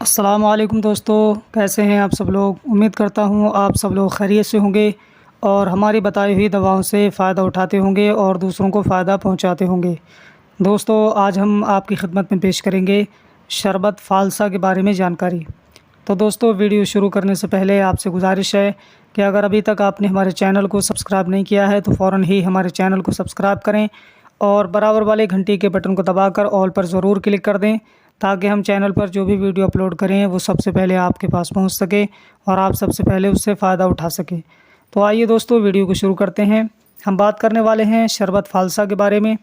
السلام علیکم دوستو، کیسے ہیں آپ سب لوگ؟ امید کرتا ہوں آپ سب لوگ خیریت سے ہوں گے اور ہماری بتائی ہوئی دواؤں سے فائدہ اٹھاتے ہوں گے اور دوسروں کو فائدہ پہنچاتے ہوں گے۔ دوستو، آج ہم آپ کی خدمت میں پیش کریں گے شربت فالسا کے بارے میں جانکاری۔ تو دوستو، ویڈیو شروع کرنے سے پہلے آپ سے گزارش ہے کہ اگر ابھی تک آپ نے ہمارے چینل کو سبسکرائب نہیں کیا ہے تو فوراً ہی ہمارے چینل کو سبسکرائب کریں اور برابر والے گھنٹی کے بٹن کو دبا کر آل پر ضرور کلک کر دیں تاکہ ہم چینل پر جو بھی ویڈیو اپلوڈ کریں وہ سب سے پہلے آپ کے پاس پہنچ سکے اور آپ سب سے پہلے اس سے فائدہ اٹھا سکیں۔ تو آئیے دوستو، ویڈیو کو شروع کرتے ہیں۔ ہم بات کرنے والے ہیں شربت فالسا کے بارے میں۔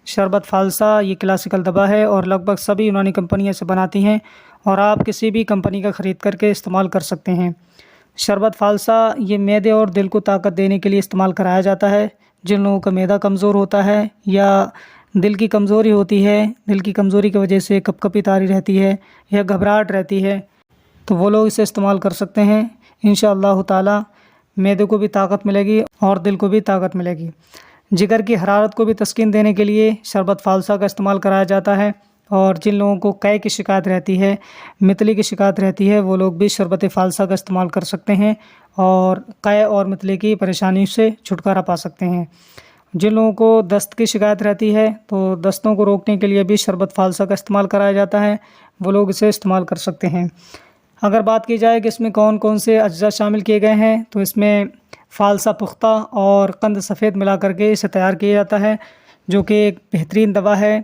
شربت فالسا یہ کلاسیکل دوا ہے اور لگ بھگ سبھی یونانی کمپنیاں سے بناتی ہیں اور آپ کسی بھی کمپنی کا خرید کر کے استعمال کر سکتے ہیں۔ شربت فالسا یہ معدے اور دل کو طاقت دینے کے لیے استعمال کرایا جاتا ہے۔ جن لوگوں کا معدہ کمزور ہوتا ہے یا دل کی کمزوری ہوتی ہے، دل کی کمزوری کی وجہ سے کپ کپی طاری رہتی ہے یا گھبراہٹ رہتی ہے، تو وہ لوگ اسے استعمال کر سکتے ہیں۔ انشاءاللہ تعالی معدے کو بھی طاقت ملے گی اور دل کو بھی طاقت ملے گی۔ جگر کی حرارت کو بھی تسکین دینے کے لیے شربت فالسا کا استعمال کرایا جاتا ہے، اور جن لوگوں کو قے کی شکایت رہتی ہے، متلی کی شکایت رہتی ہے، وہ لوگ بھی شربت فالسا کا استعمال کر سکتے ہیں اور قے اور متلی کی پریشانی سے چھٹکارا پا سکتے ہیں۔ جن لوگوں کو دست کی شکایت رہتی ہے تو دستوں کو روکنے کے لیے بھی شربت فالسا کا استعمال کرایا جاتا ہے، وہ لوگ اسے استعمال کر سکتے ہیں۔ اگر بات کی جائے کہ اس میں کون کون سے اجزاء شامل کیے گئے ہیں تو اس میں فالسا پختہ اور قند سفید ملا کر کے اسے تیار کیا جاتا ہے، جو کہ ایک بہترین دوا ہے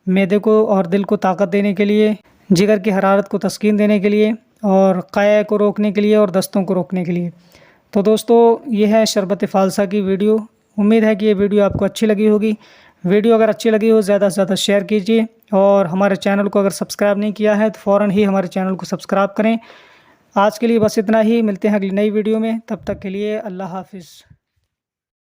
معدے کو اور دل کو طاقت دینے کے لیے، جگر کی حرارت کو تسکین دینے کے لیے اور قے کو روکنے کے لیے اور دستوں کو روکنے کے لیے۔ تو دوستو، یہ ہے شربت فالسا کی ویڈیو۔ امید ہے کہ یہ ویڈیو آپ کو اچھی لگی ہوگی۔ ویڈیو اگر اچھی لگی ہو زیادہ سے زیادہ شیئر کیجیے اور ہمارے چینل کو اگر سبسکرائب نہیں کیا ہے تو فوراً ہی ہمارے چینل کو سبسکرائب کریں۔ آج کے لیے بس اتنا ہی، ملتے ہیں اگلی نئی ویڈیو میں، تب تک کے لیے اللہ حافظ۔